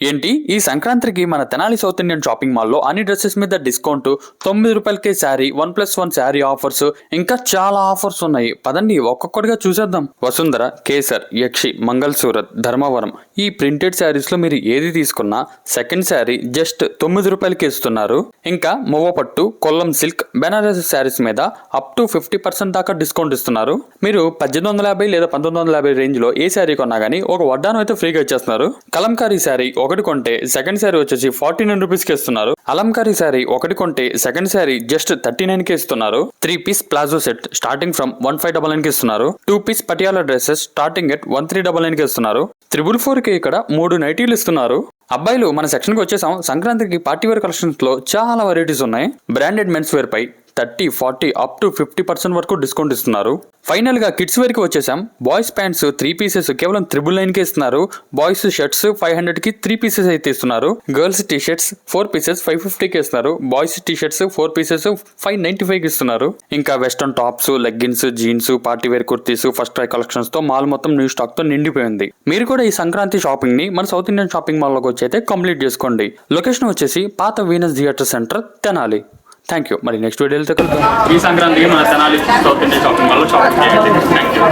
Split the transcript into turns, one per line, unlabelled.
ఏంటి ఈ సంక్రాంతికి మన తెనాలి సౌత్ ఇండియన్ షాపింగ్ మాల్లో అన్ని డ్రెస్సెస్ మీద డిస్కౌంట్ 9 రూపాయలకే శారీ 1+1 శారీ ఆఫర్స్ ఇంకా చాలా ఆఫర్స్ ఉన్నాయి. పదండి ఒక్కొక్కటిగా చూసేద్దాం. వసుంధర, కేసర్, యక్షి, మంగళ సూరత్, ధర్మవరం ఈ ప్రింటెడ్ శారీస్ లో మీరు ఏది తీసుకున్నా సెకండ్ శారీ జస్ట్ 9 రూపాయలకి ఇస్తున్నారు. ఇంకా మువ్వపట్టు, కొల్లం సిల్క్, బెనారస్ శారీస్ మీద అప్ టు 50% దాకా డిస్కౌంట్ ఇస్తున్నారు. మీరు 1850 లేదా 1950 రేంజ్ లో ఏ శారీ కొన్నా గానీ ఒక వడ్డానం అయితే ఫ్రీగా ఇచ్చేస్తున్నారు. కలంకారీ శారీ ఒకటి కొంటే సెకండ్ శారీ వచ్చేసి 49 రూపీస్ కి ఇస్తున్నారు. అలంకారీ శారీ ఒకటి కొంటే సెకండ్ శారీ జస్ట్ 39 కి ఇస్తున్నారు. 3 piece palazzo set starting from 1599 కి ఇస్తున్నారు. 2 piece Patiala dresses starting at 1399 కి ఇస్తున్నారు. 444 కి ఇక్కడ 3 నైటీలు ఇస్తున్నారు. అబ్బాయిలు మన సెక్షన్ కి వచ్చేసాం. సంక్రాంతికి పార్టీ వేర్ కలెక్షన్స్ లో చాలా వెరైటీస్ ఉన్నాయి. బ్రాండెడ్ మెన్స్ వేర్ పై 30, 40 అప్ టు 50% వరకు డిస్కౌంట్ ఇస్తున్నారు. ఫైనల్ గా కిడ్స్ వేర్ కి వచ్చేసాం. బాయ్స్ ప్యాంట్స్ 3 పీసెస్ కేవలం 999 కి ఇస్తున్నారు. బాయ్స్ షర్ట్స్ 500 కి 3 పీసెస్ అయితే ఇస్తున్నారు. గర్ల్స్ టీ షర్ట్స్ 4 పీసెస్ 550 కి ఇస్తున్నారు. బాయ్స్ టీ షర్ట్స్ 4 పీసెస్ 595 కి ఇస్తున్నారు. ఇంకా western tops, leggings, jeans, party wear kurtis, FirstCry collections తో మాల్ మొత్తం న్యూ స్టాక్ తో నిండిపోయింది. మీరు కూడా ఈ సంక్రాంతి షాపింగ్ ని మన సౌత్ ఇండియన్ షాపింగ్ మాల్ లోకి వచ్చి అయితే కంప్లీట్ చేసుకోండి. లొకేషన్ వచ్చేసి పాత Venus theatre centre, Tenali. Thank you. మరి నెక్స్ట్ వీడియోతో కలుద్దాం. ఈ సంక్రాంతికి మన Tenali south Indian shopping mall లో షాపింగ్ చేయండి. Thank you.